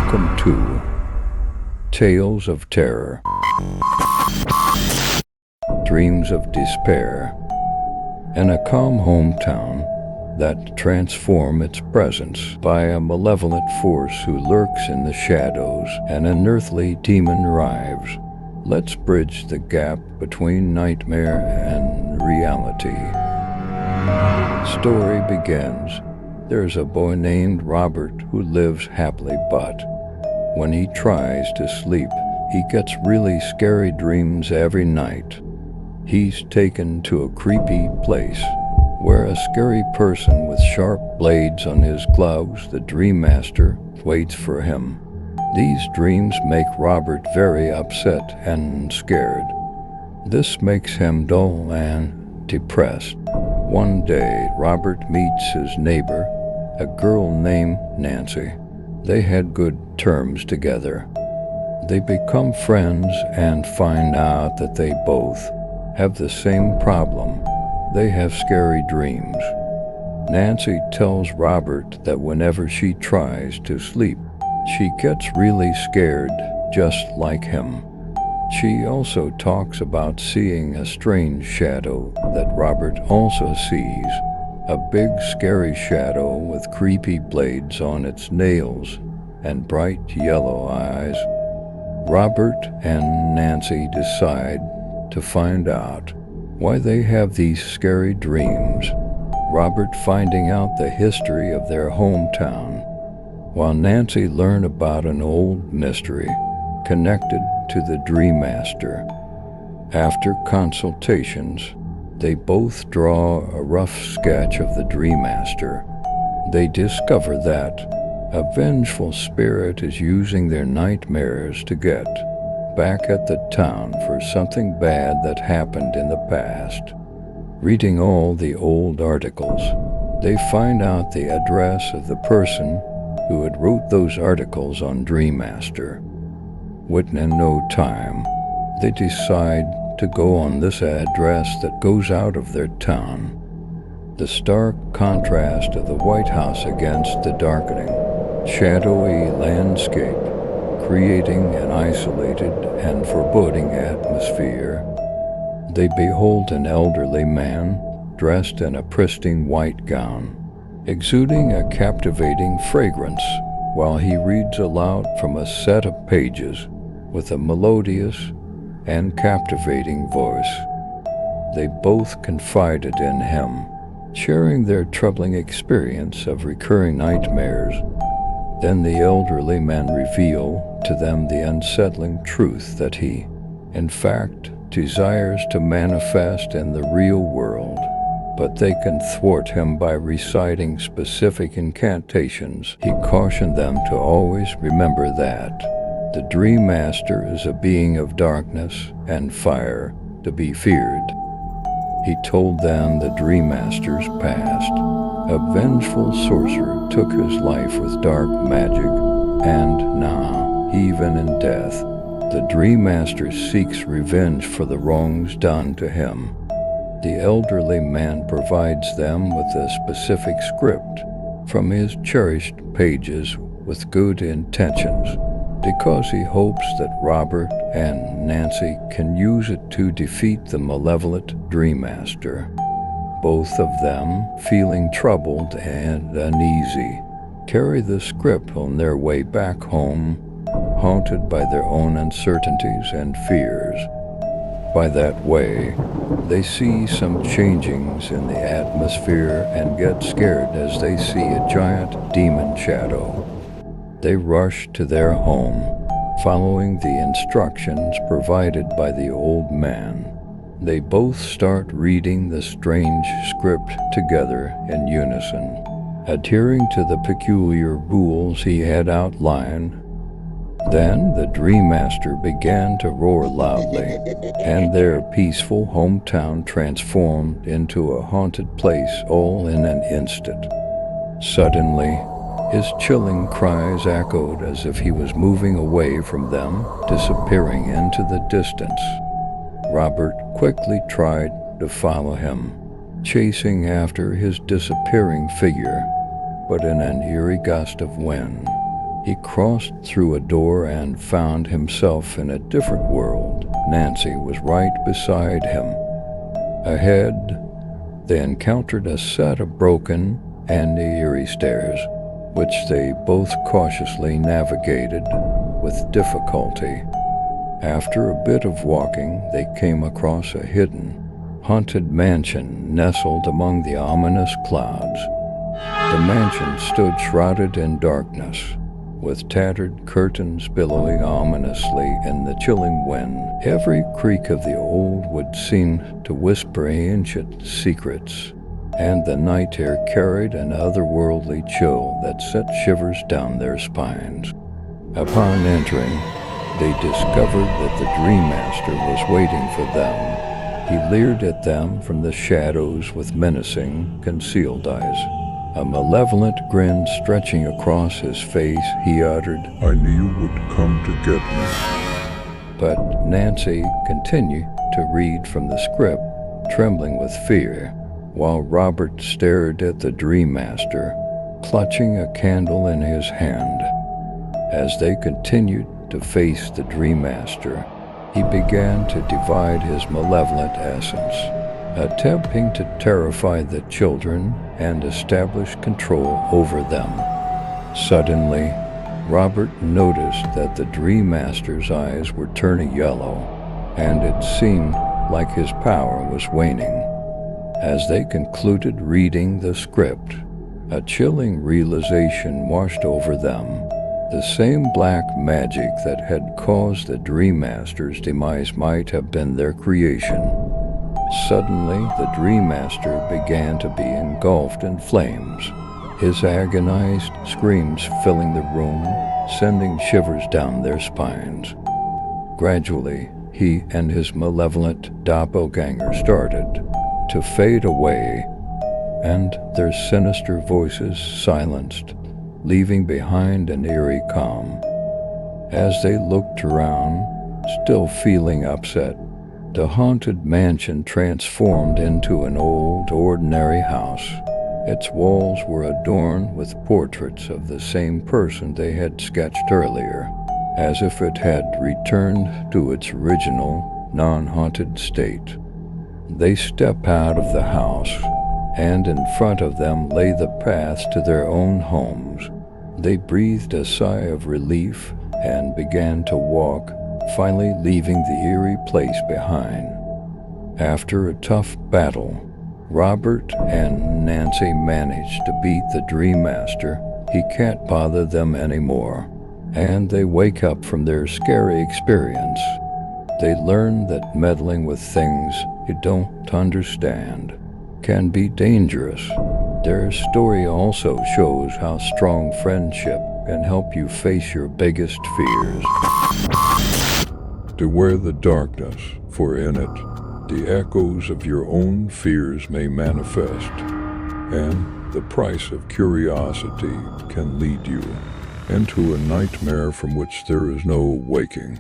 Welcome to Tales of Terror, Dreams of Despair, and a calm hometown that transforms its presence by a malevolent force who lurks in the shadows and an earthly demon arrives. Let's bridge the gap between nightmare and reality. Story begins. There's a boy named Robert who lives happily, but when he tries to sleep, he gets really scary dreams every night. He's taken to a creepy place where a scary person with sharp blades on his gloves, the Dream Master, waits for him. These dreams make Robert very upset and scared. This makes him dull and depressed. One day, Robert meets his neighbor, a girl named Nancy. They had good terms together. They become friends and find out that they both have the same problem. They have scary dreams. Nancy tells Robert that whenever she tries to sleep, she gets really scared, just like him. She also talks about seeing a strange shadow that Robert also sees. A big scary shadow with creepy blades on its nails and bright yellow eyes. Robert and Nancy decide to find out why they have these scary dreams. Robert finding out the history of their hometown, while Nancy learned about an old mystery connected to the Dream Master. After consultations, they both draw a rough sketch of the Dream Master. They discover that a vengeful spirit is using their nightmares to get back at the town for something bad that happened in the past. Reading all the old articles, they find out the address of the person who had wrote those articles on Dream Master. Within no time, they decide to go on this address that goes out of their town. The stark contrast of the White House against the darkening, shadowy landscape, creating an isolated and foreboding atmosphere. They behold an elderly man dressed in a pristine white gown, exuding a captivating fragrance while he reads aloud from a set of pages with a melodious and captivating voice. They both confided in him, sharing their troubling experience of recurring nightmares. Then the elderly man revealed to them the unsettling truth that he, in fact, desires to manifest in the real world, but they can thwart him by reciting specific incantations. He cautioned them to always remember that the Dream Master is a being of darkness and fire to be feared. He told them the Dream Master's past. A vengeful sorcerer took his life with dark magic, and now, even in death, the Dream Master seeks revenge for the wrongs done to him. The elderly man provides them with a specific script from his cherished pages with good intentions, because he hopes that Robert and Nancy can use it to defeat the malevolent Dream Master. Both of them, feeling troubled and uneasy, carry the script on their way back home, haunted by their own uncertainties and fears. By that way, they see some changings in the atmosphere and get scared as they see a giant demon shadow. They rush to their home, following the instructions provided by the old man. They both start reading the strange script together in unison, adhering to the peculiar rules he had outlined. Then the Dream Master began to roar loudly, and their peaceful hometown transformed into a haunted place all in an instant. Suddenly, his chilling cries echoed as if he was moving away from them, disappearing into the distance. Robert quickly tried to follow him, chasing after his disappearing figure, but in an eerie gust of wind, He crossed through a door and found himself in a different world. Nancy was right beside him. Ahead, they encountered a set of broken and eerie stairs, which they both cautiously navigated with difficulty. After a bit of walking, they came across a hidden, haunted mansion nestled among the ominous clouds. The mansion stood shrouded in darkness, with tattered curtains billowing ominously in the chilling wind. Every creak of the old wood seemed to whisper ancient secrets, and the night air carried an otherworldly chill that sent shivers down their spines. Upon entering, they discovered that the Dream Master was waiting for them. He leered at them from the shadows with menacing, concealed eyes. A malevolent grin stretching across his face, he uttered, "I knew you would come to get me." But Nancy continued to read from the script, trembling with fear, while Robert stared at the Dream Master, clutching a candle in his hand. As they continued to face the Dream Master, he began to divide his malevolent essence, attempting to terrify the children and establish control over them. Suddenly, Robert noticed that the Dream Master's eyes were turning yellow, and it seemed like his power was waning. As they concluded reading the script, a chilling realization washed over them. The same black magic that had caused the Dream Master's demise might have been their creation. Suddenly, the Dream Master began to be engulfed in flames, his agonized screams filling the room, sending shivers down their spines. Gradually, he and his malevolent doppelganger started to fade away, and their sinister voices silenced, leaving behind an eerie calm. As they looked around, still feeling upset, the haunted mansion transformed into an old, ordinary house. Its walls were adorned with portraits of the same person they had sketched earlier, as if it had returned to its original, non-haunted state. They stepped out of the house, and in front of them lay the path to their own homes. They breathed a sigh of relief and began to walk, finally leaving the eerie place behind. After a tough battle, Robert and Nancy managed to beat the Dream Master. He can't bother them anymore, and they wake up from their scary experience. They learn that meddling with things you don't understand can be dangerous. Their story also shows how strong friendship can help you face your biggest fears. Beware the darkness, for in it, the echoes of your own fears may manifest, and the price of curiosity can lead you into a nightmare from which there is no waking.